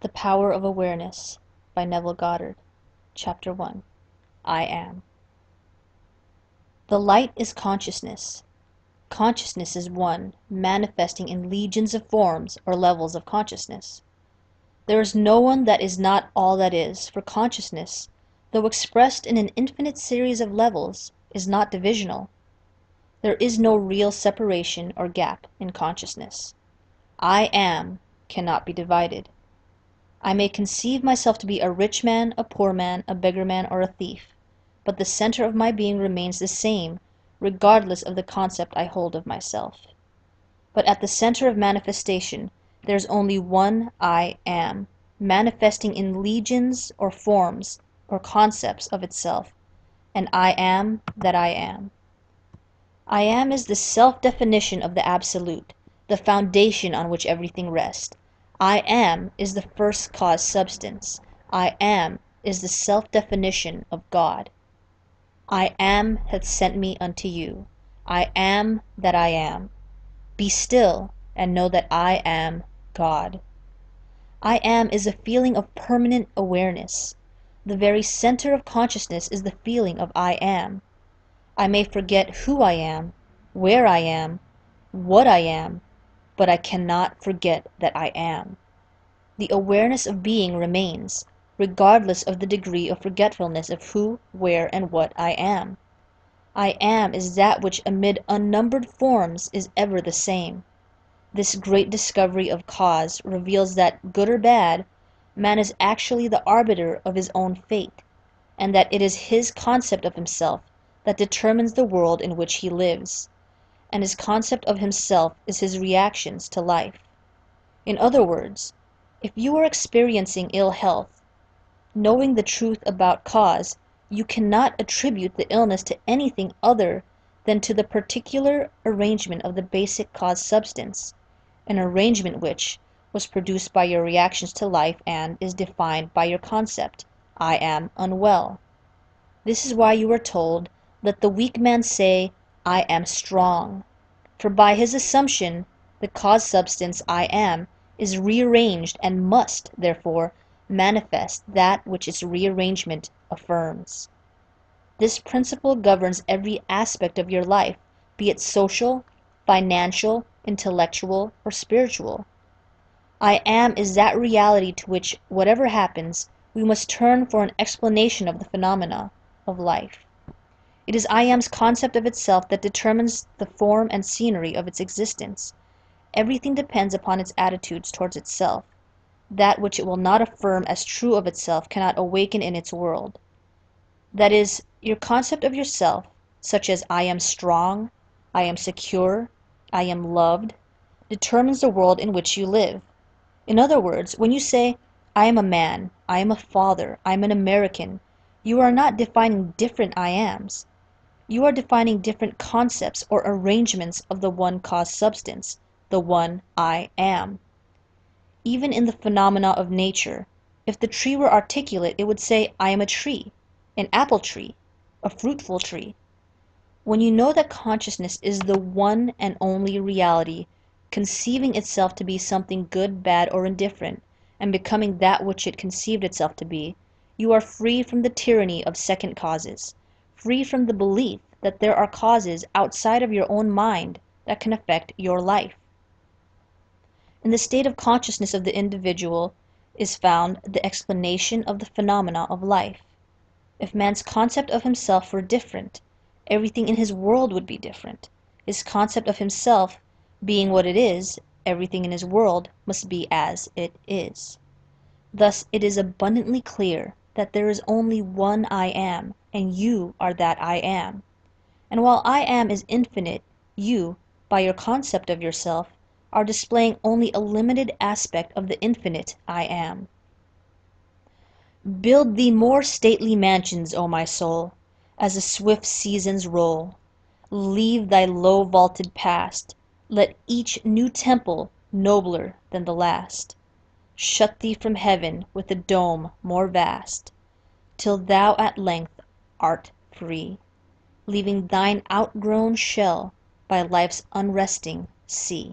The Power of Awareness by Neville Goddard. Chapter 1. I Am. The light is consciousness. Consciousness is one, manifesting in legions of forms or levels of consciousness. There is no one that is not all that is, for consciousness, though expressed in an infinite series of levels, is not divisional. There is no real separation or gap in consciousness. I am cannot be divided. I may conceive myself to be a rich man, a poor man, a beggar man, or a thief, but the center of my being remains the same, regardless of the concept I hold of myself. But at the center of manifestation, there is only one I am, manifesting in legions or forms or concepts of itself, and I am that I am. I am is the self-definition of the Absolute, the foundation on which everything rests. I am is the first cause substance. I am is the self-definition of God. I am hath sent me unto you. I am that I am. Be still and know that I am God. I am is a feeling of permanent awareness. The very center of consciousness is the feeling of I am. I may forget who I am, where I am, what I am, but I cannot forget that I am. The awareness of being remains, regardless of the degree of forgetfulness of who, where, and what I am. I am is that which amid unnumbered forms is ever the same. This great discovery of cause reveals that, good or bad, man is actually the arbiter of his own fate, and that it is his concept of himself that determines the world in which he lives, and his concept of himself is his reactions to life. In other words, if you are experiencing ill health, knowing the truth about cause, you cannot attribute the illness to anything other than to the particular arrangement of the basic cause substance, an arrangement which was produced by your reactions to life and is defined by your concept, I am unwell. This is why you are told, let the weak man say, I am strong, for by his assumption, the cause substance I am is rearranged and must, therefore, manifest that which its rearrangement affirms. This principle governs every aspect of your life, be it social, financial, intellectual, or spiritual. I am is that reality to which, whatever happens, we must turn for an explanation of the phenomena of life. It is I am's concept of itself that determines the form and scenery of its existence. Everything depends upon its attitudes towards itself. That which it will not affirm as true of itself cannot awaken in its world. That is, your concept of yourself, such as I am strong, I am secure, I am loved, determines the world in which you live. In other words, when you say, I am a man, I am a father, I am an American, you are not defining different I ams. You are defining different concepts or arrangements of the one cause substance, the one I am. Even in the phenomena of nature, if the tree were articulate, it would say, I am a tree, an apple tree, a fruitful tree. When you know that consciousness is the one and only reality, conceiving itself to be something good, bad, or indifferent, and becoming that which it conceived itself to be, you are free from the tyranny of second causes, free from the belief that there are causes outside of your own mind that can affect your life. In the state of consciousness of the individual is found the explanation of the phenomena of life. If man's concept of himself were different, everything in his world would be different. His concept of himself being what it is, everything in his world must be as it is. Thus it is abundantly clear that there is only one I am, and you are that I am. And while I am is infinite, you, by your concept of yourself, are displaying only a limited aspect of the infinite I am. Build thee more stately mansions, O my soul, as the swift seasons roll. Leave thy low vaulted past, let each new temple nobler than the last shut thee from heaven with a dome more vast, till thou at length art free, leaving thine outgrown shell by life's unresting sea.